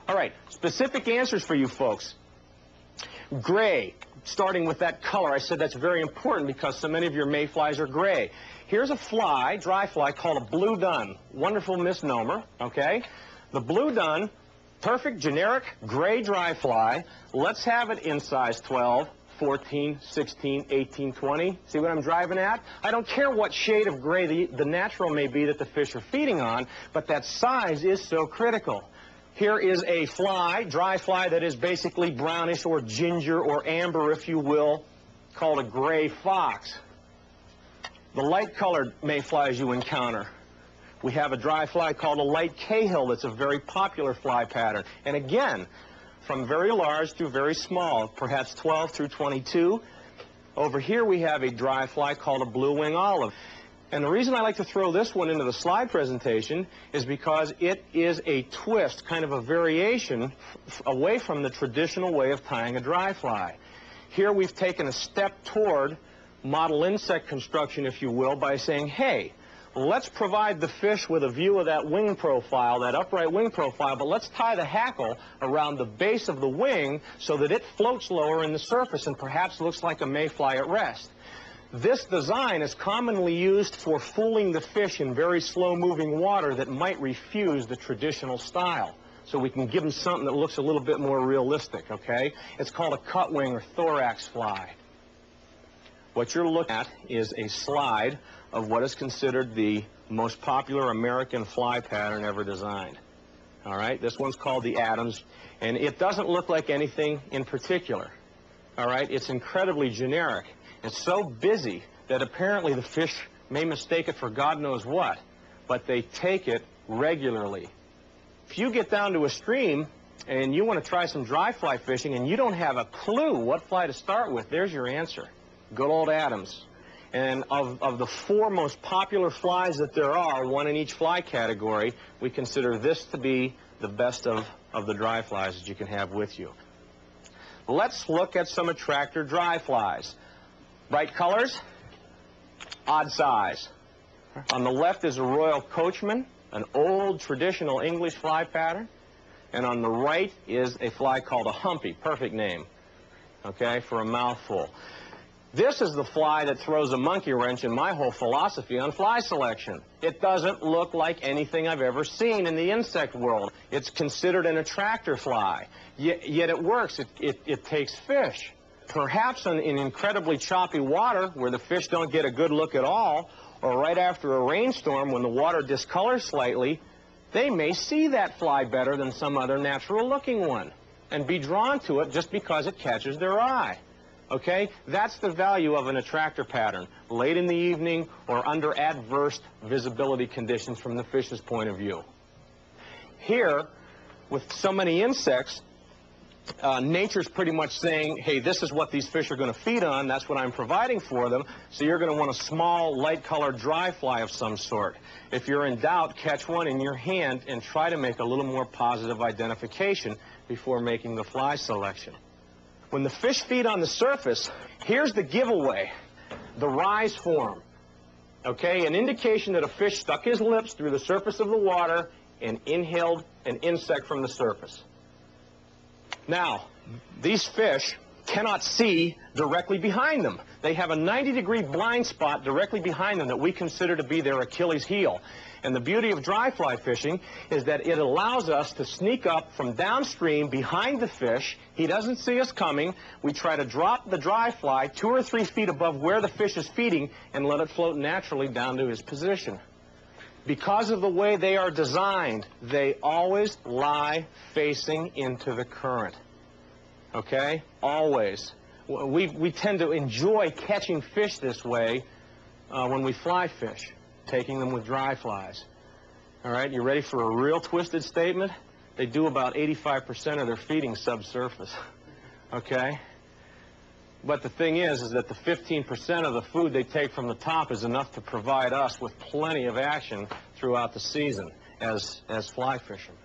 All right, specific answers for you folks. Gray, starting with that color. I said that's very important because so many of your mayflies are gray. Here's a fly, dry fly, called a blue dun. Wonderful misnomer, okay? The blue dun, perfect generic gray dry fly. Let's have it in size 12, 14, 16, 18, 20. See what I'm driving at? I don't care what shade of gray the natural may be that the fish are feeding on, but that size is so critical. Here is a fly, dry fly, that is basically brownish or ginger or amber, if you will, called a gray fox. The light-colored mayflies you encounter. We have a dry fly called a light Cahill that's a very popular fly pattern. And again, from very large to very small, perhaps 12 through 22. Over here we have a dry fly called a blue wing olive. And the reason I like to throw this one into the slide presentation is because it is a twist, kind of a variation away from the traditional way of tying a dry fly. Here we've taken a step toward model insect construction, if you will, by saying, hey, let's provide the fish with a view of that wing profile, that upright wing profile, but let's tie the hackle around the base of the wing so that it floats lower in the surface and perhaps looks like a mayfly at rest. This design is commonly used for fooling the fish in very slow-moving water that might refuse the traditional style. So we can give them something that looks a little bit more realistic, okay? It's called a cut wing or thorax fly. What you're looking at is a slide of what is considered the most popular American fly pattern ever designed. All right? This one's called the Adams, and it doesn't look like anything in particular. All right? It's incredibly generic. It's so busy that apparently the fish may mistake it for God knows what, but they take it regularly. If you get down to a stream and you want to try some dry fly fishing and you don't have a clue what fly to start with, there's your answer. Good old Adams. And of the 4 most popular flies that there are, one in each fly category, we consider this to be the best of the dry flies that you can have with you. Let's look at some attractor dry flies. Bright colors, odd size. On the left is a Royal Coachman, an old traditional English fly pattern. And on the right is a fly called a humpy, perfect name, okay, for a mouthful. This is the fly that throws a monkey wrench in my whole philosophy on fly selection. It doesn't look like anything I've ever seen in the insect world. It's considered an attractor fly, yet it works. It takes fish. Perhaps in incredibly choppy water where the fish don't get a good look at all, or right after a rainstorm when the water discolors slightly, they may see that fly better than some other natural-looking one and be drawn to it just because it catches their eye. Okay? That's the value of an attractor pattern, late in the evening or under adverse visibility conditions from the fish's point of view. Here, with so many insects, nature's pretty much saying, hey, this is what these fish are going to feed on, that's what I'm providing for them, so you're going to want a small, light-colored dry fly of some sort. If you're in doubt, catch one in your hand and try to make a little more positive identification before making the fly selection. When the fish feed on the surface, here's the giveaway, the rise form. Okay, an indication that a fish stuck his lips through the surface of the water and inhaled an insect from the surface. Now, these fish cannot see directly behind them. They have a 90-degree blind spot directly behind them that we consider to be their Achilles heel. And the beauty of dry fly fishing is that it allows us to sneak up from downstream behind the fish. He doesn't see us coming. We try to drop the dry fly 2 or 3 feet above where the fish is feeding and let it float naturally down to his position. Because of the way they are designed, they always lie facing into the current. Okay? Always. We tend to enjoy catching fish this way when we fly fish, taking them with dry flies. All right? You ready for a real twisted statement? They do about 85% of their feeding subsurface. Okay? But the thing is that the 15% of the food they take from the top is enough to provide us with plenty of action throughout the season as fly fishermen.